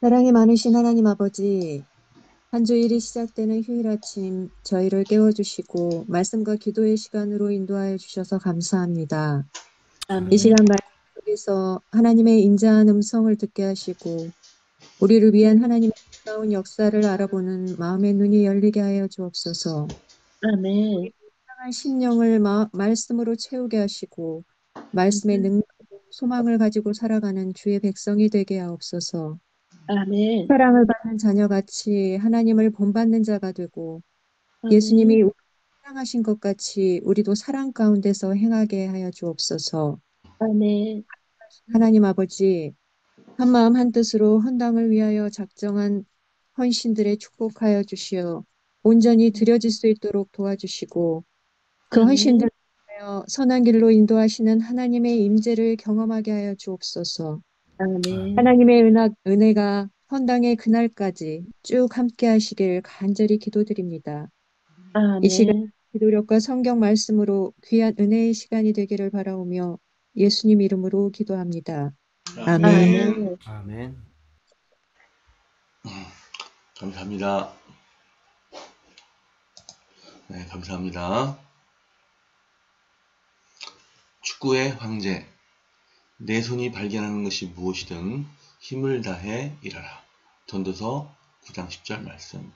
사랑이 많으신 하나님 아버지, 한 주일이 시작되는 휴일 아침 저희를 깨워주시고 말씀과 기도의 시간으로 인도하여 주셔서 감사합니다. 이 아멘. 시간 말씀 속에서 하나님의 인자한 음성을 듣게 하시고 우리를 위한 하나님의 놀라운 역사를 알아보는 마음의 눈이 열리게 하여 주옵소서. 아멘. 상한 심령을 말씀으로 채우게 하시고 말씀의 능력과 소망을 가지고 살아가는 주의 백성이 되게 하옵소서. 아멘. 사랑을 받는 자녀같이 하나님을 본받는 자가 되고 아멘. 예수님이 우리를 사랑하신 것 같이 우리도 사랑 가운데서 행하게 하여 주옵소서. 아멘. 하나님 아버지, 한마음 한뜻으로 헌당을 위하여 작정한 헌신들에 축복하여 주시어 온전히 드려질 수 있도록 도와주시고 그 헌신들을 아멘. 하여 선한 길로 인도하시는 하나님의 임재를 경험하게 하여 주옵소서. 아멘. 하나님의 은혜가 헌당의 그날까지 쭉 함께 하시길 간절히 기도드립니다. 이 시간 아멘. 기도력과 성경 말씀으로 귀한 은혜의 시간이 되기를 바라오며 예수님 이름으로 기도합니다. 아멘. 아멘. 아멘. 감사합니다. 네, 감사합니다. 축구의 황제. 내 손이 발견하는 것이 무엇이든 힘을 다해 일하라. 전도서 9장 10절 말씀.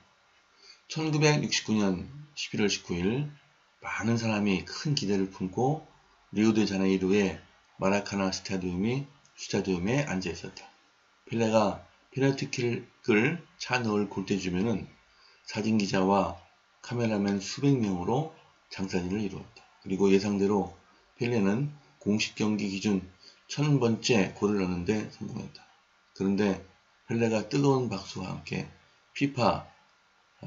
1969년 11월 19일 많은 사람이 큰 기대를 품고 리오데자네이루의 마라카나 스타디움에 앉아 있었다. 펠레가 페널티킥을 차 넣을 골대주면은 사진기자와 카메라맨 수백 명으로 장사진을 이루었다. 그리고 예상대로 펠레는 공식 경기 기준 1000번째 골을 넣는데 성공했다. 그런데 펠레가 뜨거운 박수와 함께 피파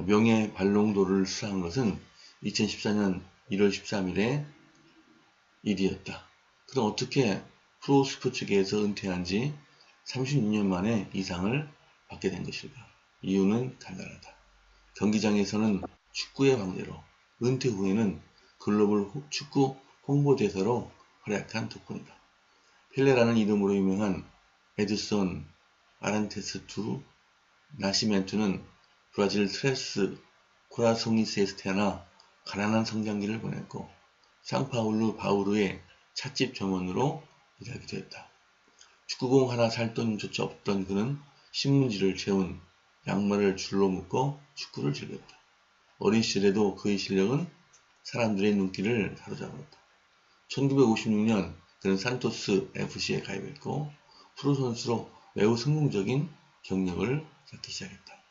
명예 발롱도르를 수상한 것은 2014년 1월 13일의 일이었다. 그럼 어떻게 프로스포츠계에서 은퇴한 지 36년 만에 이 상을 받게 된 것일까? 이유는 간단하다. 경기장에서는 축구의 황제로, 은퇴 후에는 글로벌 축구 홍보대사로 활약한 덕분이다. 펠레라는 이름으로 유명한 에드손 아란테스 투 나시멘투는 브라질 트레스 코라송이스에서 태어나 가난한 성장기를 보냈고 상파울루 바우르의 찻집 점원으로 일하기도 했다. 축구공 하나 살 돈조차 없던 그는 신문지를 채운 양말을 줄로 묶어 축구를 즐겼다. 어린 시절에도 그의 실력은 사람들의 눈길을 사로잡았다. 1956년 그는 산토스 FC에 가입했고 프로 선수로 매우 성공적인 경력을 쌓기 시작했다.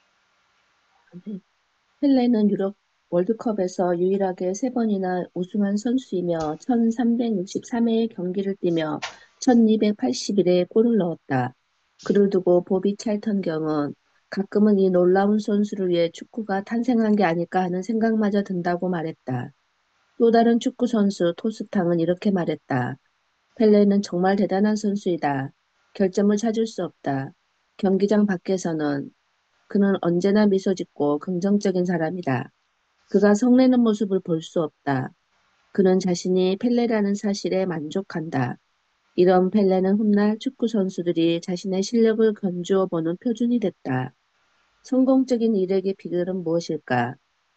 펠레는 유럽 월드컵에서 유일하게 3번이나 우승한 선수이며 1363회의 경기를 뛰며 1281에 골을 넣었다. 그를 두고 보비 찰턴 경은 가끔은 이 놀라운 선수를 위해 축구가 탄생한 게 아닐까 하는 생각마저 든다고 말했다. 또 다른 축구 선수 토스탕은 이렇게 말했다. 펠레는 정말 대단한 선수이다. 결점을 찾을 수 없다. 경기장 밖에서는 그는 언제나 미소 짓고 긍정적인 사람이다. 그가 성내는 모습을 볼 수 없다. 그는 자신이 펠레라는 사실에 만족한다. 이런 펠레는 훗날 축구 선수들이 자신의 실력을 견주어 보는 표준이 됐다. 성공적인 일에게 비결은 무엇일까?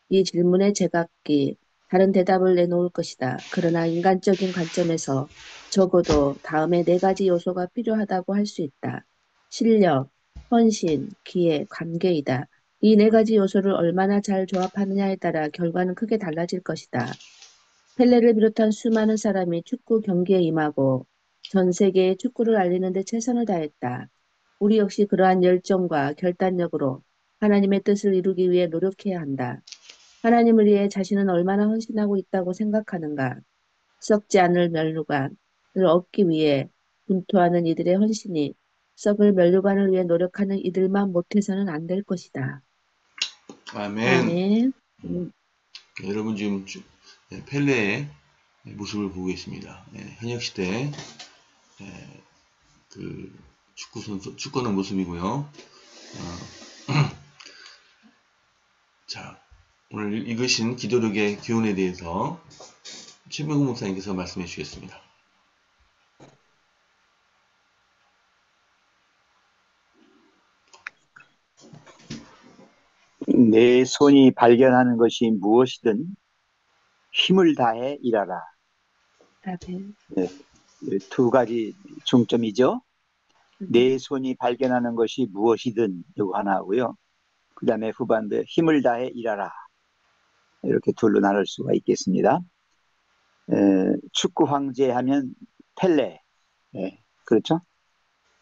이 질문에 제각기 다른 대답을 내놓을 것이다. 그러나 인간적인 관점에서 적어도 다음에 4가지 요소가 필요하다고 할 수 있다. 실력, 헌신, 기회, 관계이다. 이 4가지 요소를 얼마나 잘 조합하느냐에 따라 결과는 크게 달라질 것이다. 펠레를 비롯한 수많은 사람이 축구 경기에 임하고 전 세계에 축구를 알리는 데 최선을 다했다. 우리 역시 그러한 열정과 결단력으로 하나님의 뜻을 이루기 위해 노력해야 한다. 하나님을 위해 자신은 얼마나 헌신하고 있다고 생각하는가? 썩지 않을 면류관을 얻기 위해 분투하는 이들의 헌신이 썩을 면류관을 위해 노력하는 이들만 못해서는 안 될 것이다. 아멘. 아멘. 여러분 지금 펠레의 모습을 보고 계십니다. 현역 시대 그 축구 선수 축구하는 모습이고요. 자, 오늘 읽으신 기도력의 기원에 대해서 최명국 목사님께서 말씀해 주시겠습니다. 내 손이 발견하는 것이 무엇이든 힘을 다해 일하라. 아멘. 네, 두 가지 중점이죠. 내 손이 발견하는 것이 무엇이든 이거 하나 하고요. 그 다음에 후반부에 힘을 다해 일하라. 이렇게 둘로 나눌 수가 있겠습니다. 축구 황제 하면 펠레. 그렇죠?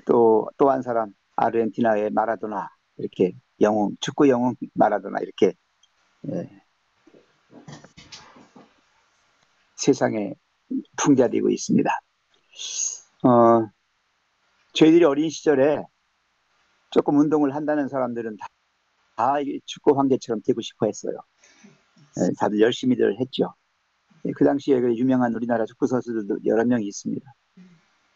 또 한 사람 아르헨티나의 마라도나. 이렇게 영웅, 축구 영웅 마라도나 이렇게 세상에 풍자되고 있습니다. 저희들이 어린 시절에 조금 운동을 한다는 사람들은 다 축구 황제처럼 되고 싶어 했어요. 다들 열심히들 했죠. 그 당시에 유명한 우리나라 축구 선수들도 여러 명이 있습니다.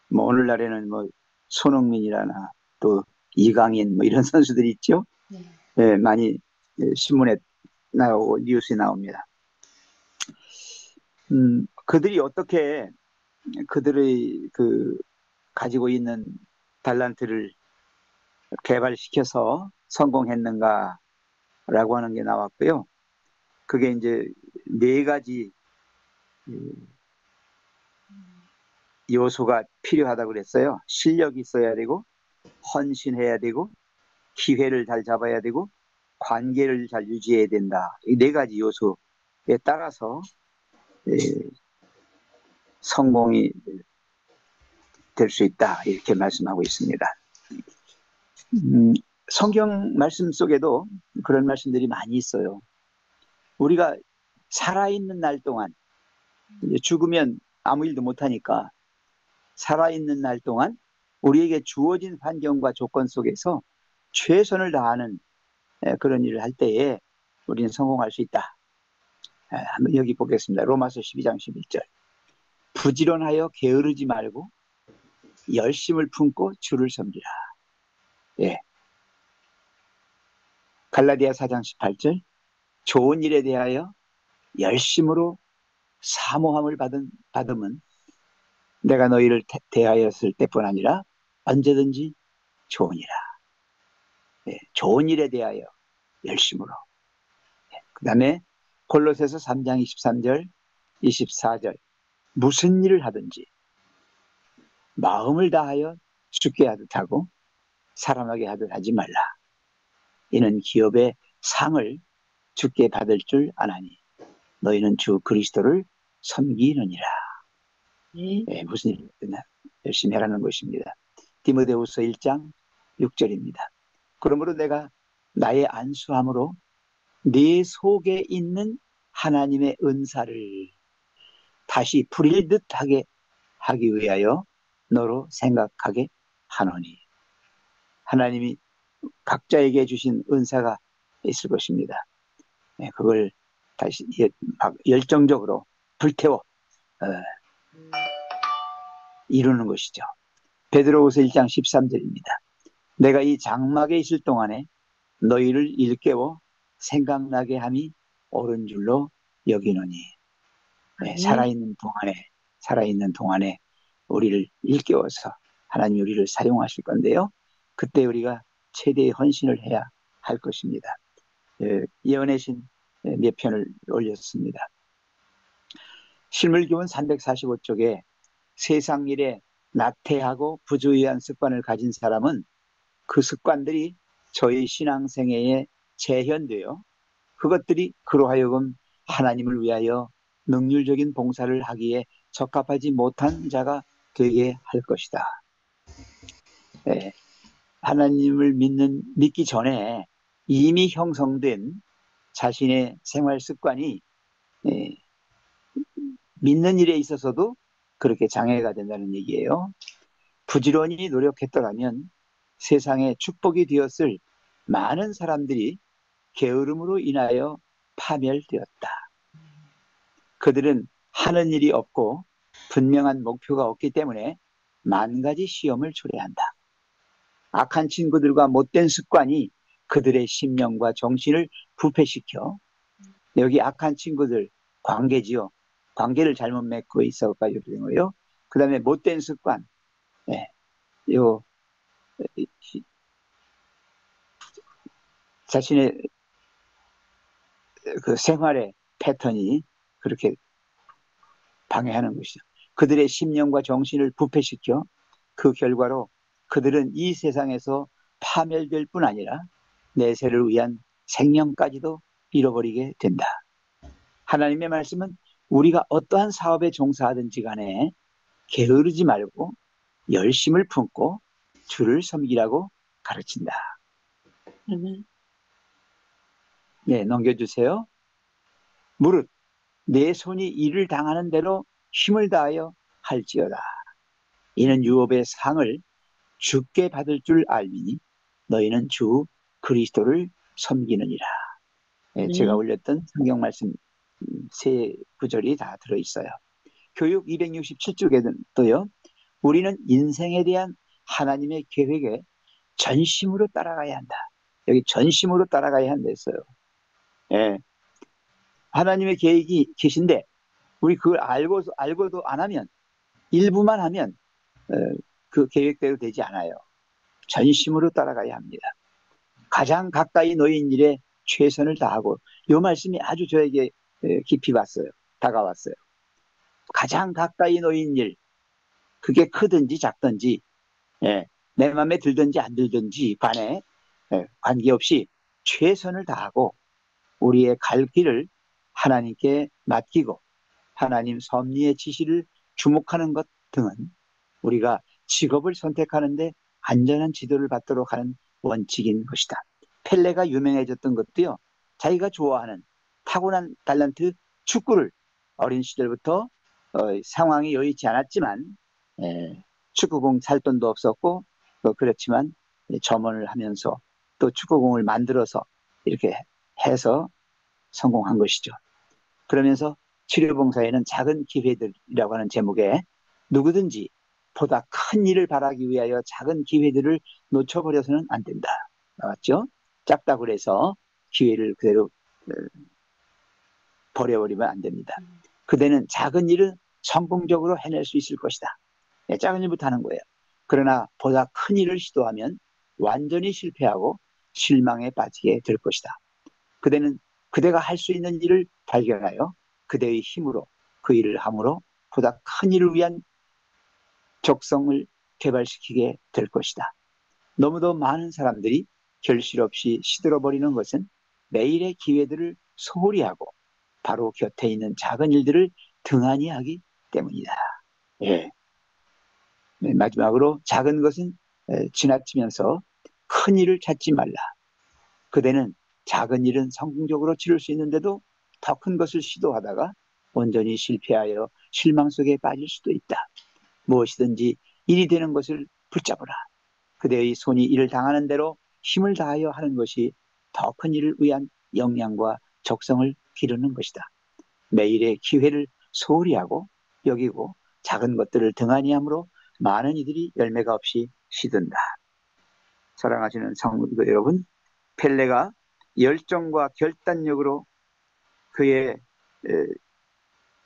뭐 오늘날에는 뭐 손흥민이라나 또 이강인 뭐 이런 선수들이 있죠. 많이 신문에 나오고 뉴스에 나옵니다. 그들이 어떻게 그들의 가지고 있는 달란트를 개발시켜서 성공했는가라고 하는 게 나왔고요. 그게 이제 네 가지 요소가 필요하다고 그랬어요. 실력이 있어야 되고, 헌신해야 되고, 기회를 잘 잡아야 되고, 관계를 잘 유지해야 된다. 이 네 가지 요소에 따라서 성공이 될 수 있다. 이렇게 말씀하고 있습니다. 성경 말씀 속에도 그런 말씀들이 많이 있어요. 우리가 살아있는 날 동안, 죽으면 아무 일도 못하니까 살아있는 날 동안 우리에게 주어진 환경과 조건 속에서 최선을 다하는 그런 일을 할 때에 우리는 성공할 수 있다. 한번 여기 보겠습니다. 로마서 12장 11절. 부지런하여 게으르지 말고 열심을 품고 주를 섬기라. 예. 갈라디아 4장 18절. 좋은 일에 대하여 열심으로 사모함을 받음은 내가 너희를 대하였을 때뿐 아니라 언제든지 좋으니라. 예. 좋은 일에 대하여 열심으로. 예. 그 다음에 골로새서 3장 23절 24절. 무슨 일을 하든지 마음을 다하여 주께 하듯 하고 사람에게 하듯 하지 말라. 이는 기업의 상을 주께 받을 줄 아나니 너희는 주 그리스도를 섬기느니라. 네, 무슨 일이든 열심히 하라는 것입니다. 디모데후서 1장 6절입니다. 그러므로 내가 나의 안수함으로 네 속에 있는 하나님의 은사를 다시 부릴 듯하게 하기 위하여 너로 생각하게 하노니. 하나님이 각자에게 주신 은사가 있을 것입니다. 그걸 다시 열정적으로 불태워 이루는 것이죠. 베드로후서 1장 13절입니다. 내가 이 장막에 있을 동안에 너희를 일깨워 생각나게 함이 옳은 줄로 여기노니. 살아있는 동안에 우리를 일깨워서 하나님이 우리를 사용하실 건데요. 그때 우리가 최대의 헌신을 해야 할 것입니다. 예언의 신 몇 편을 올렸습니다. 실물교훈 345쪽에 세상 일에 나태하고 부주의한 습관을 가진 사람은 그 습관들이 저희 신앙생애에 재현되어 그것들이 그로 하여금 하나님을 위하여 능률적인 봉사를 하기에 적합하지 못한 자가 되게 할 것이다. 하나님을 믿기 전에 이미 형성된 자신의 생활 습관이 믿는 일에 있어서도 그렇게 장애가 된다는 얘기예요. 부지런히 노력했더라면 세상에 축복이 되었을 많은 사람들이 게으름으로 인하여 파멸되었다. 그들은 하는 일이 없고 분명한 목표가 없기 때문에 만 가지 시험을 초래한다. 악한 친구들과 못된 습관이 그들의 심령과 정신을 부패시켜 여기 악한 친구들 관계지요. 관계를 잘못 맺고 있어가지고 그런 거예요. 그 다음에 못된 습관. 자신의 그 생활의 패턴이 그렇게 방해하는 것이죠. 그들의 심령과 정신을 부패시켜 그 결과로 그들은 이 세상에서 파멸될 뿐 아니라 내세를 위한 생명까지도 잃어버리게 된다. 하나님의 말씀은 우리가 어떠한 사업에 종사하든지 간에 게으르지 말고 열심을 품고 주를 섬기라고 가르친다. 네, 넘겨주세요. 무릇 내 손이 일을 당하는 대로 힘을 다하여 할지어다. 이는 유업의 상을 주께 받을 줄 알미니 너희는 주 그리스도를 섬기느니라. 네, 제가 올렸던 성경 말씀 세 구절이 다 들어있어요. 교육 267쪽에도요. 우리는 인생에 대한 하나님의 계획에 전심으로 따라가야 한다. 여기 전심으로 따라가야 한다 했어요. 예. 하나님의 계획이 계신데 우리 그걸 알고도 안 하면 일부만 하면 그 계획대로 되지 않아요. 전심으로 따라가야 합니다. 가장 가까이 놓인 일에 최선을 다하고 이 말씀이 아주 저에게 깊이 왔어요. 다가왔어요. 가장 가까이 놓인 일, 그게 크든지 작든지 내 마음에 들든지 안 들든지 간에 관계없이 최선을 다하고 우리의 갈 길을 하나님께 맡기고 하나님 섭리의 지시를 주목하는 것 등은 우리가 직업을 선택하는데 안전한 지도를 받도록 하는 원칙인 것이다. 펠레가 유명해졌던 것도요. 자기가 좋아하는 타고난 탤런트 축구를 어린 시절부터 상황이 여의치 않았지만 축구공 살 돈도 없었고 그렇지만 점원을 하면서 또 축구공을 만들어서 이렇게 해서 성공한 것이죠. 그러면서 치료봉사에는 작은 기회들이라고 하는 제목에 누구든지 보다 큰 일을 바라기 위하여 작은 기회들을 놓쳐버려서는 안 된다. 나왔죠? 작다고 해서 기회를 그대로 버려버리면 안 됩니다. 그대는 작은 일은 성공적으로 해낼 수 있을 것이다. 작은 일부터 하는 거예요. 그러나 보다 큰 일을 시도하면 완전히 실패하고 실망에 빠지게 될 것이다. 그대는 그대가 할 수 있는 일을 발견하여 그대의 힘으로 그 일을 함으로 보다 큰 일을 위한 적성을 개발시키게 될 것이다. 너무도 많은 사람들이 결실 없이 시들어버리는 것은 매일의 기회들을 소홀히 하고 바로 곁에 있는 작은 일들을 등한히 하기 때문이다. 예. 네, 마지막으로 작은 것은 지나치면서 큰 일을 찾지 말라. 그대는 작은 일은 성공적으로 치를 수 있는데도 더 큰 것을 시도하다가 온전히 실패하여 실망 속에 빠질 수도 있다. 무엇이든지 일이 되는 것을 붙잡으라. 그대의 손이 일을 당하는 대로 힘을 다하여 하는 것이 더 큰 일을 위한 역량과 적성을 기르는 것이다. 매일의 기회를 소홀히 하고 여기고 작은 것들을 등한히 함으로 많은 이들이 열매가 없이 시든다. 사랑하시는 성도 여러분, 펠레가 열정과 결단력으로 그의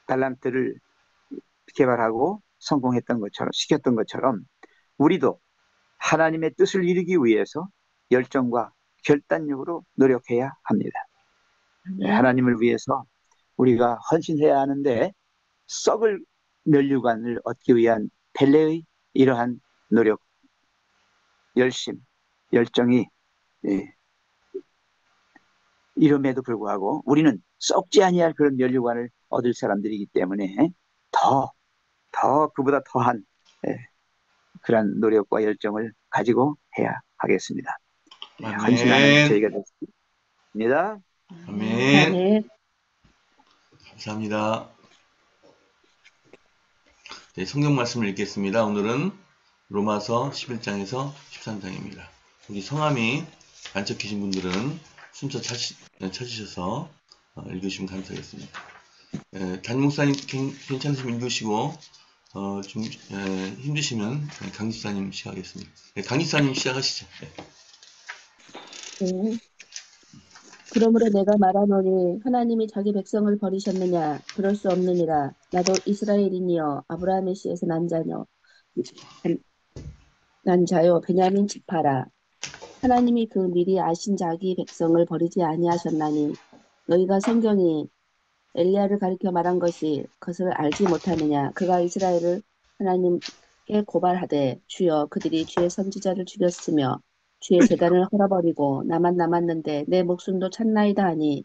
달란트를 개발하고 성공했던 것처럼 시켰던 것처럼 우리도 하나님의 뜻을 이루기 위해서 열정과 결단력으로 노력해야 합니다. 하나님을 위해서 우리가 헌신해야 하는데 썩을 면류관을 얻기 위한 펠레의 이러한 노력, 열심, 열정이 이름에도 불구하고 우리는 썩지 아니할 그런 면류관을 얻을 사람들이기 때문에 더 그보다 더한 그런 노력과 열정을 가지고 해야 하겠습니다. 헌신하는 저희가 됐습니다. 아멘. 감사합니다. 네, 성경 말씀을 읽겠습니다. 오늘은 로마서 11장에서 13장입니다. 여기 성함이 안 적히신 분들은 순서 찾으셔서 읽으시면 감사하겠습니다. 담임 목사님 괜찮으시면 읽으시고 좀 힘드시면 강 집사님 시작하겠습니다. 네, 강 집사님 시작하시죠. 네. 그러므로 내가 말하노니 하나님이 자기 백성을 버리셨느냐? 그럴 수 없느니라. 나도 이스라엘인이여 아브라함의 씨에서 난 자요 베냐민 지파라. 하나님이 그 미리 아신 자기 백성을 버리지 아니하셨나니 너희가 성경이 엘리야를 가리켜 말한 것이 그것을 알지 못하느냐? 그가 이스라엘을 하나님께 고발하되 주여 그들이 주의 선지자를 죽였으며 주의 제단을 헐어버리고 나만 남았는데 내 목숨도 찼나이다 하니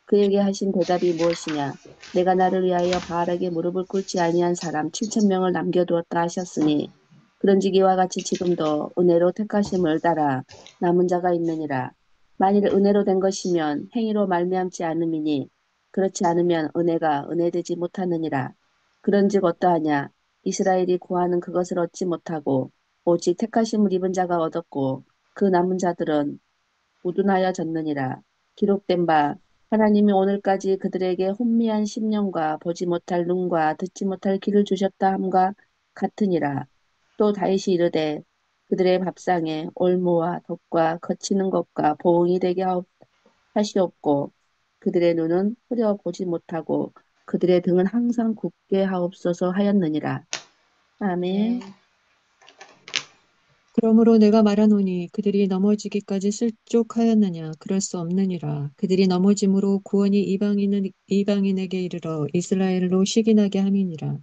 그에게 하신 대답이 무엇이냐? 내가 나를 위하여 바알에게 무릎을 꿇지 아니한 사람 7,000명을 남겨두었다 하셨으니 그런즉 이와 같이 지금도 은혜로 택하심을 따라 남은 자가 있느니라. 만일 은혜로 된 것이면 행위로 말미암지 않음이니 그렇지 않으면 은혜가 은혜되지 못하느니라. 그런즉 어떠하냐? 이스라엘이 구하는 그것을 얻지 못하고 오직 택하심을 입은 자가 얻었고 그 남은 자들은 우둔하여졌느니라. 기록된 바 하나님이 오늘까지 그들에게 혼미한 심령과 보지 못할 눈과 듣지 못할 귀를 주셨다 함과 같으니라. 또 다윗이 이르되 그들의 밥상에 올무와 덕과 거치는 것과 보응이 되게 하시옵고 그들의 눈은 흐려 보지 못하고 그들의 등은 항상 굳게 하옵소서 하였느니라. 아멘. 그러므로 내가 말하노니 그들이 넘어지기까지 슬쩍하였느냐 그럴 수 없느니라. 그들이 넘어짐으로 구원이 이방인에게 이르러 이스라엘로 시기나게 함이니라.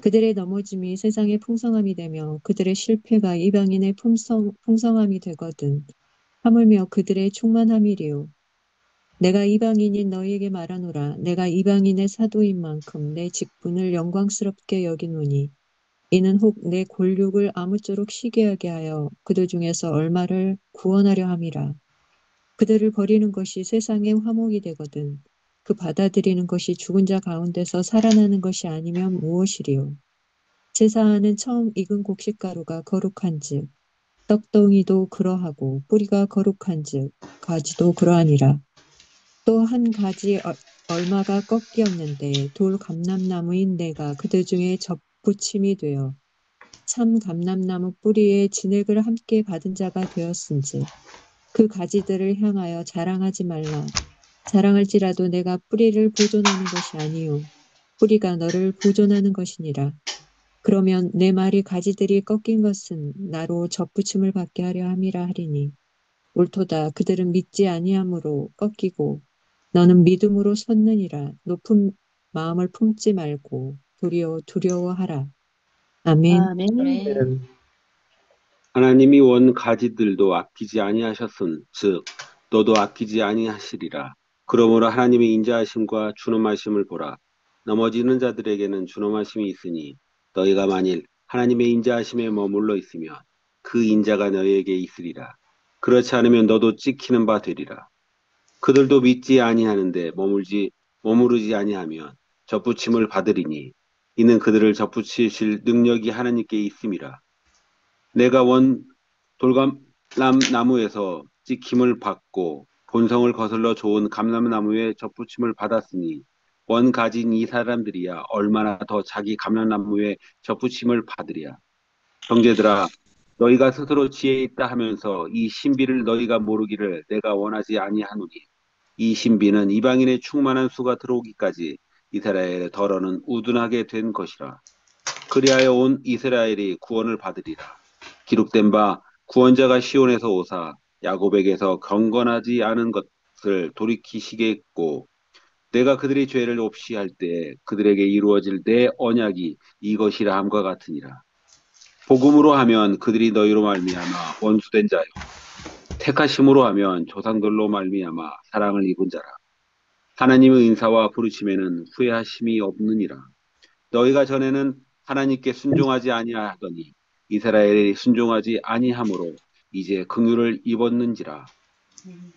그들의 넘어짐이 세상의 풍성함이 되며 그들의 실패가 이방인의 풍성함이 되거든. 하물며 그들의 충만함이리요. 내가 이방인인 너희에게 말하노라. 내가 이방인의 사도인 만큼 내 직분을 영광스럽게 여기노니 이는 혹 내 골육을 아무쪼록 시기하게 하여 그들 중에서 얼마를 구원하려 함이라. 그들을 버리는 것이 세상의 화목이 되거든. 그 받아들이는 것이 죽은 자 가운데서 살아나는 것이 아니면 무엇이리요. 제사하는 처음 익은 곡식가루가 거룩한즉 떡덩이도 그러하고 뿌리가 거룩한즉 가지도 그러하니라. 또 한 가지 얼마가 꺾이었는데 돌 감람나무인 내가 그들 중에 접붙임이 되어 참 감람나무 뿌리에 진액을 함께 받은 자가 되었은즉 그 가지들을 향하여 자랑하지 말라. 자랑할지라도 내가 뿌리를 보존하는 것이 아니요 뿌리가 너를 보존하는 것이니라. 그러면 내 말이 가지들이 꺾인 것은 나로 접붙임을 받게 하려 함이라 하리니 옳도다. 그들은 믿지 아니함으로 꺾이고 너는 믿음으로 섰느니라. 높은 마음을 품지 말고 도리어 두려워하라. 아멘. 아멘. 하나님이 원 가지들도 아끼지 아니하셨은 즉 너도 아끼지 아니하시리라. 그러므로 하나님의 인자하심과 준엄하심을 보라. 넘어지는 자들에게는 준엄하심이 있으니 너희가 만일 하나님의 인자하심에 머물러 있으면 그 인자가 너희에게 있으리라. 그렇지 않으면 너도 찍히는 바 되리라. 그들도 믿지 아니하는데 머무르지 아니하면 접붙임을 받으리니 이는 그들을 접붙이실 능력이 하나님께 있음이라. 내가 원 돌감나무에서 찍힘을 받고 본성을 거슬러 좋은 감람나무에 접붙임을 받았으니 원 가진 이 사람들이야 얼마나 더 자기 감람나무에 접붙임을 받으랴. 형제들아 너희가 스스로 지혜 있다 하면서 이 신비를 너희가 모르기를 내가 원하지 아니하노니 이 신비는 이방인의 충만한 수가 들어오기까지 이스라엘의 덜어는 우둔하게 된 것이라. 그리하여 온 이스라엘이 구원을 받으리라. 기록된 바 구원자가 시온에서 오사 야곱에게서 경건하지 않은 것을 돌이키시겠고 내가 그들의 죄를 없이 할 때 그들에게 이루어질 내 언약이 이것이라 함과 같으니라. 복음으로 하면 그들이 너희로 말미암아 원수된 자요 택하심으로 하면 조상들로 말미암아 사랑을 입은 자라. 하나님의 인사와 부르심에는 후회하심이 없느니라. 너희가 전에는 하나님께 순종하지 아니하더니 이스라엘이 순종하지 아니하므로 이제 긍휼을 입었는지라.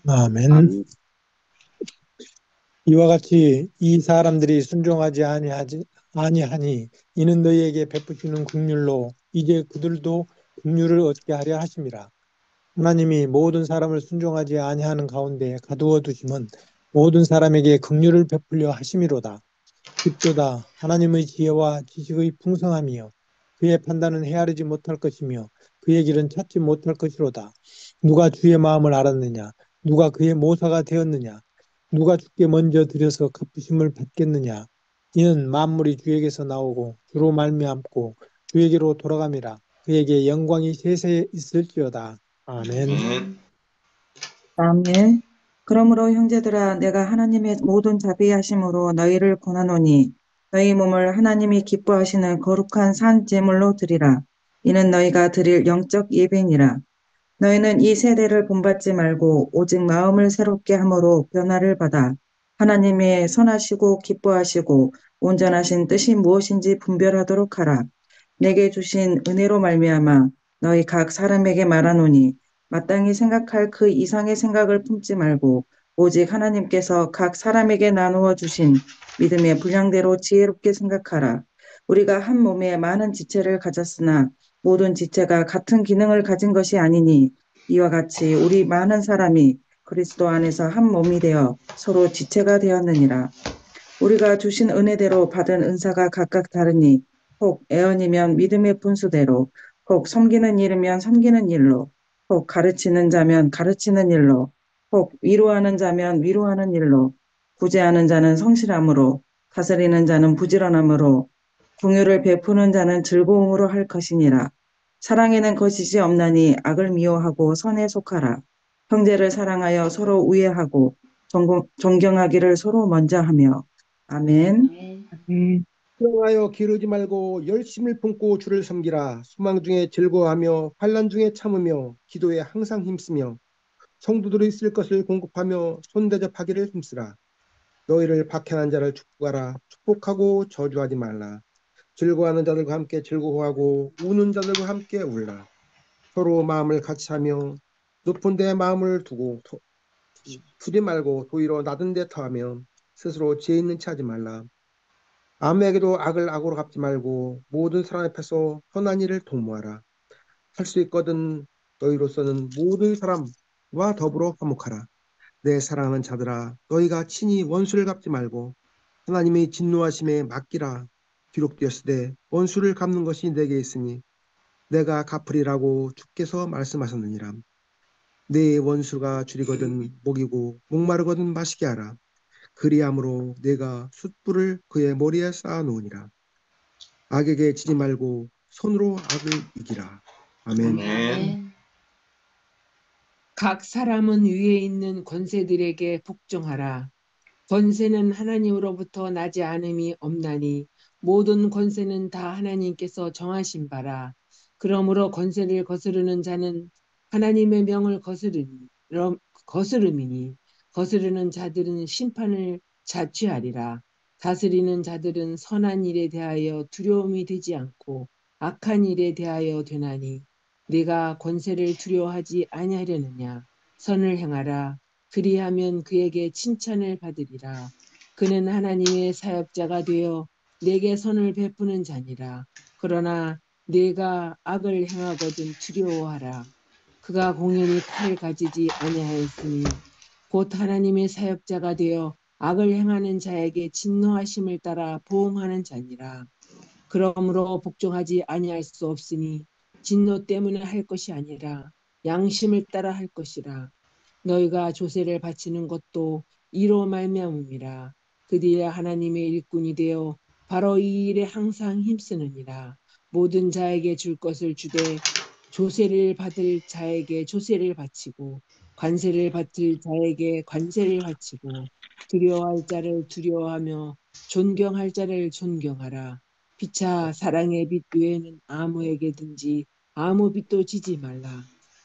아멘. 이와 같이 이 사람들이 순종하지 아니하니 이는 너희에게 베푸시는 긍휼로 이제 그들도 긍휼을 얻게 하려 하심이라. 하나님이 모든 사람을 순종하지 아니하는 가운데 가두어 두심은 모든 사람에게 긍휼을 베풀려 하심이로다. 깊도다. 하나님의 지혜와 지식의 풍성함이여 그의 판단은 헤아리지 못할 것이며 그의 길은 찾지 못할 것이로다. 누가 주의 마음을 알았느냐? 누가 그의 모사가 되었느냐? 누가 주께 먼저 들여서 갚으심을 받겠느냐? 이는 만물이 주에게서 나오고 주로 말미암고 주에게로 돌아감이라. 그에게 영광이 세세 있을지어다. 아멘. 아멘. 아멘. 그러므로 형제들아 내가 하나님의 모든 자비하심으로 너희를 권하노니 너희 몸을 하나님이 기뻐하시는 거룩한 산 제물로 드리라. 이는 너희가 드릴 영적 예배니라. 너희는 이 세대를 본받지 말고 오직 마음을 새롭게 함으로 변화를 받아 하나님의 선하시고 기뻐하시고 온전하신 뜻이 무엇인지 분별하도록 하라. 내게 주신 은혜로 말미암아 너희 각 사람에게 말하노니 마땅히 생각할 그 이상의 생각을 품지 말고 오직 하나님께서 각 사람에게 나누어 주신 믿음의 분량대로 지혜롭게 생각하라. 우리가 한 몸에 많은 지체를 가졌으나 모든 지체가 같은 기능을 가진 것이 아니니 이와 같이 우리 많은 사람이 그리스도 안에서 한 몸이 되어 서로 지체가 되었느니라. 우리가 주신 은혜대로 받은 은사가 각각 다르니 혹 애언이면 믿음의 분수대로 혹 섬기는 일이면 섬기는 일로 혹 가르치는 자면 가르치는 일로 혹 위로하는 자면 위로하는 일로 구제하는 자는 성실함으로 다스리는 자는 부지런함으로 긍휼을 베푸는 자는 즐거움으로 할 것이니라. 사랑에는 거짓이 없나니 악을 미워하고 선에 속하라. 형제를 사랑하여 서로 우애하고 존경하기를 서로 먼저 하며 아멘. 수영하여 기르지 말고 열심을 품고 주를 섬기라. 소망 중에 즐거워하며 환난 중에 참으며 기도에 항상 힘쓰며 성도들이 쓸 것을 공급하며 손대접하기를 힘쓰라. 너희를 박해하는 자를 축복하라. 축복하고 저주하지 말라. 즐거워하는 자들과 함께 즐거워하고 우는 자들과 함께 울라. 서로 마음을 같이 하며 높은 데 마음을 두고 푸지 말고 도리어 낮은 데 터하며 스스로 지혜 있는 체 하지 말라. 아무에게도 악을 악으로 갚지 말고 모든 사람 앞에서 선한 일을 도모하라. 할 수 있거든 너희로서는 모든 사람과 더불어 화목하라. 내 사랑하는 자들아 너희가 친히 원수를 갚지 말고 하나님의 진노하심에 맡기라. 기록되었으되 원수를 갚는 것이 내게 있으니 내가 갚으리라고 주께서 말씀하셨느니라. 내 원수가 줄이거든 먹이고 목마르거든 마시게 하라. 그리함으로 내가 숯불을 그의 머리에 쌓아 놓으니라. 악에게 지지 말고 손으로 악을 이기라. 아멘. 아멘. 각 사람은 위에 있는 권세들에게 복종하라. 권세는 하나님으로부터 나지 않음이 없나니 모든 권세는 다 하나님께서 정하신 바라. 그러므로 권세를 거스르는 자는 하나님의 명을 거스름이니 거스르는 자들은 심판을 자취하리라. 다스리는 자들은 선한 일에 대하여 두려움이 되지 않고 악한 일에 대하여 되나니 네가 권세를 두려워하지 아니하려느냐. 선을 행하라. 그리하면 그에게 칭찬을 받으리라. 그는 하나님의 사역자가 되어 내게 선을 베푸는 자니라. 그러나 네가 악을 행하거든 두려워하라. 그가 공연히 칼을 가지지 아니하였으니 곧 하나님의 사역자가 되어 악을 행하는 자에게 진노하심을 따라 보응하는 자니라. 그러므로 복종하지 아니할 수 없으니 진노 때문에 할 것이 아니라 양심을 따라 할 것이라. 너희가 조세를 바치는 것도 이로 말미암음이라. 그 뒤에 하나님의 일꾼이 되어 바로 이 일에 항상 힘쓰느니라. 모든 자에게 줄 것을 주되 조세를 받을 자에게 조세를 바치고 관세를 받을 자에게 관세를 바치고 두려워할 자를 두려워하며 존경할 자를 존경하라. 피차 사랑의 빛 외에는 아무에게든지 아무 빛도 지지 말라.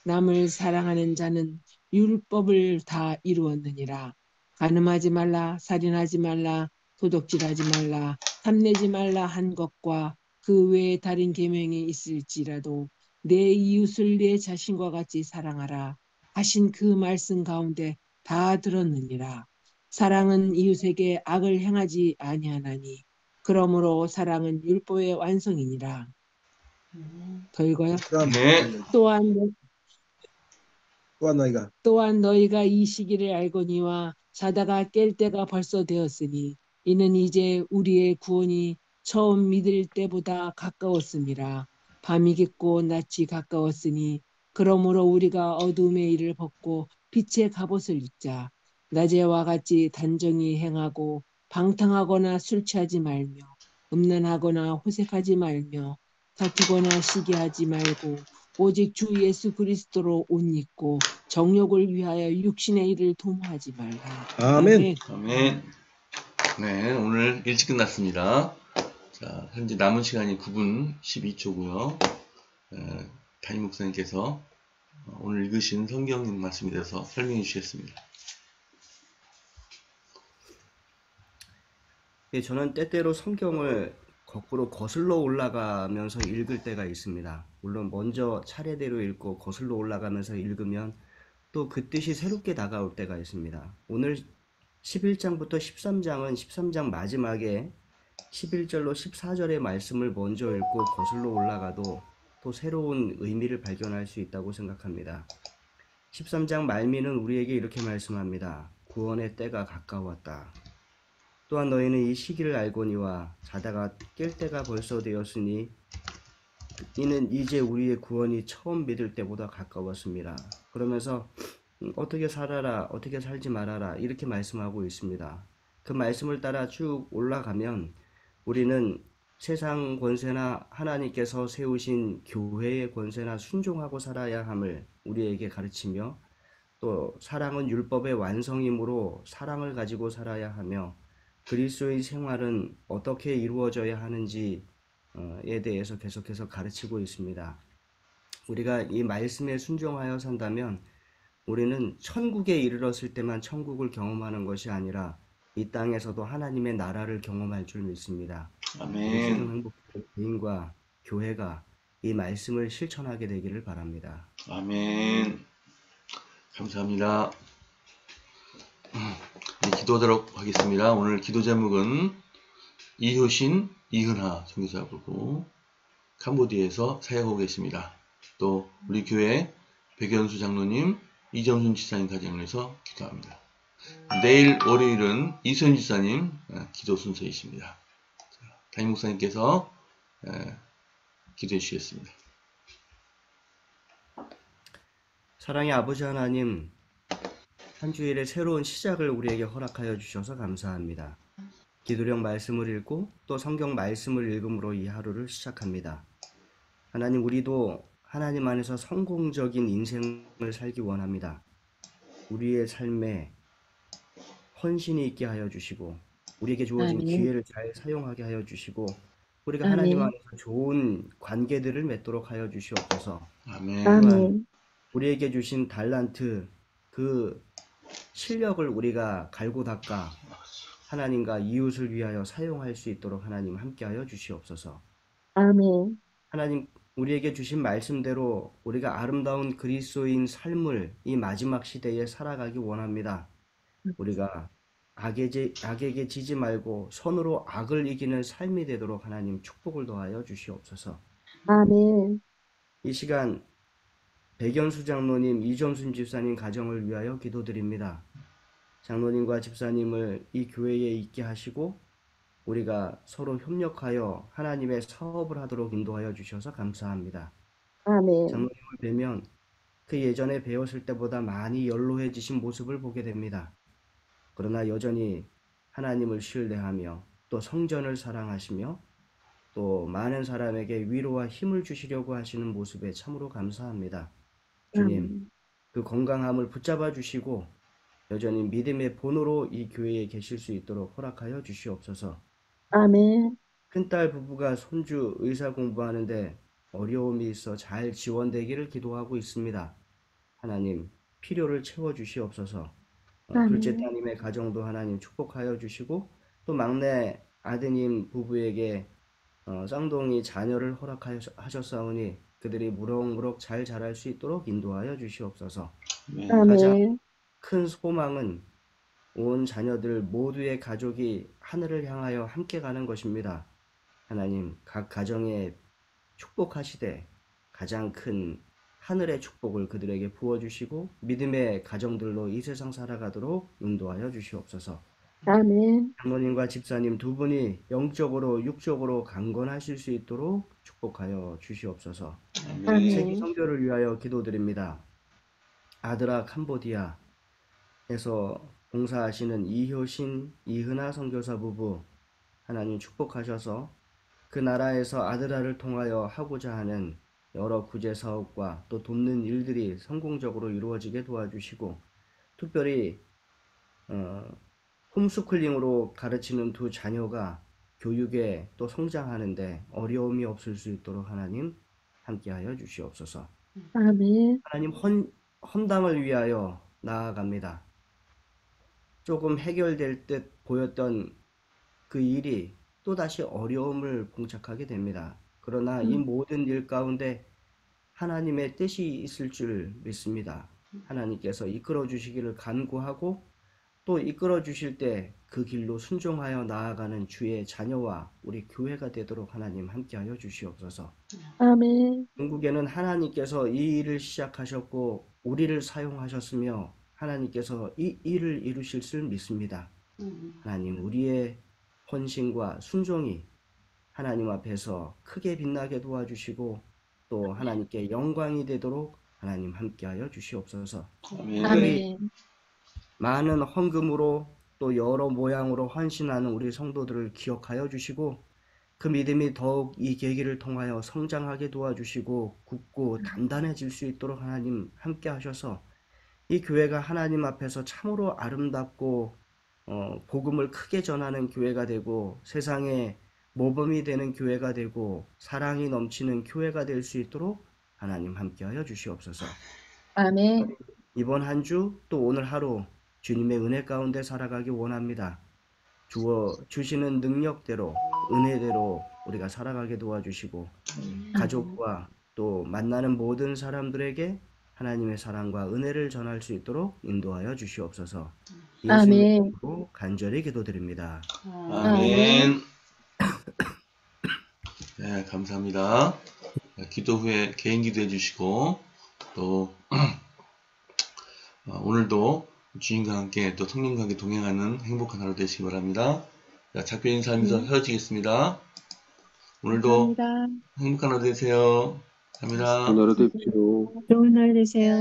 남을 사랑하는 자는 율법을 다 이루었느니라. 간음하지 말라, 살인하지 말라, 도둑질하지 말라, 탐내지 말라 한 것과 그 외에 다른 계명이 있을지라도 내 이웃을 내 자신과 같이 사랑하라 하신 그 말씀 가운데 다 들었느니라. 사랑은 이웃에게 악을 행하지 아니하나니 그러므로 사랑은 율법의 완성이니라. 더 읽어요? 네. 또한 너희가 이 시기를 알거니와 자다가 깰 때가 벌써 되었으니 이는 이제 우리의 구원이 처음 믿을 때보다 가까웠음이라. 밤이 깊고 낮이 가까웠으니 그러므로 우리가 어둠의 일을 벗고 빛의 갑옷을 입자. 낮에와 같이 단정히 행하고 방탕하거나 술 취하지 말며 음란하거나 호색하지 말며 다투거나 시기하지 말고 오직 주 예수 그리스도로 옷 입고 정욕을 위하여 육신의 일을 도모하지 말라. 아멘. 아멘. 네, 오늘 일찍 끝났습니다. 자, 현재 남은 시간이 9분 12초고요. 담임 목사님께서 오늘 읽으신 성경 말씀에 대해서 설명해 주시겠습니다. 예, 저는 때때로 성경을 거꾸로 거슬러 올라가면서 읽을 때가 있습니다. 물론 먼저 차례대로 읽고 거슬러 올라가면서 읽으면 또 그 뜻이 새롭게 다가올 때가 있습니다. 오늘 11장부터 13장은 13장 마지막에 11절로 14절의 말씀을 먼저 읽고 거슬러 올라가도 또 새로운 의미를 발견할 수 있다고 생각합니다. 13장 말미는 우리에게 이렇게 말씀합니다. 구원의 때가 가까웠다. 또한 너희는 이 시기를 알거니와 자다가 깰 때가 벌써 되었으니 이는 이제 우리의 구원이 처음 믿을 때보다 가까웠습니다. 그러면서 어떻게 살아라, 어떻게 살지 말아라 이렇게 말씀하고 있습니다. 그 말씀을 따라 쭉 올라가면 우리는 세상 권세나 하나님께서 세우신 교회의 권세나 순종하고 살아야 함을 우리에게 가르치며 또 사랑은 율법의 완성이므로 사랑을 가지고 살아야 하며 그리스도의 생활은 어떻게 이루어져야 하는지에 대해서 계속해서 가르치고 있습니다. 우리가 이 말씀에 순종하여 산다면 우리는 천국에 이르렀을 때만 천국을 경험하는 것이 아니라 이 땅에서도 하나님의 나라를 경험할 줄 믿습니다. 아멘. 세상 행복한 개인과 교회가 이 말씀을 실천하게 되기를 바랍니다. 아멘. 감사합니다. 네, 기도하도록 하겠습니다. 오늘 기도 제목은 이효신, 이은하 선교사 부부 캄보디아에서 사역하고 계십니다. 또 우리 교회 백연수 장로님, 이정순 지사님 가정을 위해서 기도합니다. 내일 월요일은 이소연 지사님 기도 순서이십니다. 담임 목사님께서 기도해 주시겠습니다. 사랑의 아버지 하나님, 한 주일의 새로운 시작을 우리에게 허락하여 주셔서 감사합니다. 기도령 말씀을 읽고 또 성경 말씀을 읽음으로 이 하루를 시작합니다. 하나님, 우리도 하나님 안에서 성공적인 인생을 살기 원합니다. 우리의 삶에 헌신이 있게 하여 주시고 우리에게 주어진 아멘. 기회를 잘 사용하게 하여 주시고 우리가 아멘. 하나님 안에서 좋은 관계들을 맺도록 하여 주시옵소서. 아멘. 또한 아멘. 우리에게 주신 달란트, 그 실력을 우리가 갈고 닦아 하나님과 이웃을 위하여 사용할 수 있도록 하나님 함께하여 주시옵소서. 아멘. 하나님, 우리에게 주신 말씀대로 우리가 아름다운 그리스도인 삶을 이 마지막 시대에 살아가기 원합니다. 우리가 악에게 지지 말고 선으로 악을 이기는 삶이 되도록 하나님 축복을 더하여 주시옵소서. 아멘. 이 시간 백연수 장로님, 이정순 집사님 가정을 위하여 기도드립니다. 장로님과 집사님을 이 교회에 있게 하시고 우리가 서로 협력하여 하나님의 사업을 하도록 인도하여 주셔서 감사합니다. 아멘. 장로님을 뵈면 그 예전에 배웠을 때보다 많이 연로해지신 모습을 보게 됩니다. 그러나 여전히 하나님을 신뢰하며 또 성전을 사랑하시며 또 많은 사람에게 위로와 힘을 주시려고 하시는 모습에 참으로 감사합니다. 주님, 그 건강함을 붙잡아 주시고 여전히 믿음의 본으로 이 교회에 계실 수 있도록 허락하여 주시옵소서. 아멘. 큰딸 부부가 손주 의사 공부하는데 어려움이 있어 잘 지원되기를 기도하고 있습니다. 하나님, 필요를 채워 주시옵소서. 둘째 아멘. 따님의 가정도 하나님 축복하여 주시고 또 막내 아드님 부부에게 쌍둥이 자녀를 허락하셨사오니 그들이 무럭무럭 잘 자랄 수 있도록 인도하여 주시옵소서. 가장 아멘. 큰 소망은 온 자녀들 모두의 가족이 하늘을 향하여 함께 가는 것입니다. 하나님, 각 가정에 축복하시되 가장 큰 하늘의 축복을 그들에게 부어주시고 믿음의 가정들로 이 세상 살아가도록 인도하여 주시옵소서. 아멘. 장로님과 집사님 두 분이 영적으로 육적으로 강건하실 수 있도록 축복하여 주시옵소서. 세계 아멘. 선교를 위하여 기도드립니다. 아드라 캄보디아에서 봉사하시는 이효신, 이은하 선교사 부부 하나님 축복하셔서 그 나라에서 아드라를 통하여 하고자 하는 여러 구제 사업과 또 돕는 일들이 성공적으로 이루어지게 도와주시고, 특별히 홈스쿨링으로 가르치는 두 자녀가 교육에 또 성장하는데 어려움이 없을 수 있도록 하나님 함께하여 주시옵소서. 아멘. 하나님, 헌당을 위하여 나아갑니다. 조금 해결될 듯 보였던 그 일이 또다시 어려움을 봉착하게 됩니다. 그러나 이 모든 일 가운데 하나님의 뜻이 있을 줄 믿습니다. 하나님께서 이끌어 주시기를 간구하고, 또 이끌어 주실 때 그 길로 순종하여 나아가는 주의 자녀와 우리 교회가 되도록 하나님 함께하여 주시옵소서. 아멘. 중국에는 하나님께서 이 일을 시작하셨고 우리를 사용하셨으며 하나님께서 이 일을 이루실 줄 믿습니다. 하나님, 우리의 헌신과 순종이 하나님 앞에서 크게 빛나게 도와주시고 또 하나님께 영광이 되도록 하나님 함께하여 주시옵소서. 아멘. 아멘. 많은 헌금으로 또 여러 모양으로 헌신하는 우리 성도들을 기억하여 주시고, 그 믿음이 더욱 이 계기를 통하여 성장하게 도와주시고 굳고 단단해질 수 있도록 하나님 함께 하셔서 이 교회가 하나님 앞에서 참으로 아름답고 복음을 크게 전하는 교회가 되고 세상에 모범이 되는 교회가 되고 사랑이 넘치는 교회가 될 수 있도록 하나님 함께하여 주시옵소서. 아멘. 이번 한 주 또 오늘 하루 주님의 은혜 가운데 살아가기 원합니다. 주시는 능력대로 은혜대로 우리가 살아가게 도와주시고 가족과 또 만나는 모든 사람들에게 하나님의 사랑과 은혜를 전할 수 있도록 인도하여 주시옵소서. 예수님의 아멘. 이름으로 간절히 기도드립니다. 아멘. 네, 감사합니다. 기도 후에 개인 기도해 주시고 또 오늘도 주님과 함께 또 성령과 함께 동행하는 행복한 하루 되시기 바랍니다. 자, 작별 인사하면서 헤어지겠습니다. 오늘도 감사합니다. 행복한 하루 되세요. 감사합니다. 오늘도 되십시오. 좋은 날 되세요.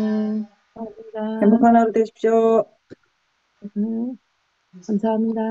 감사합니다. 행복한 하루 되십시오. 감사합니다.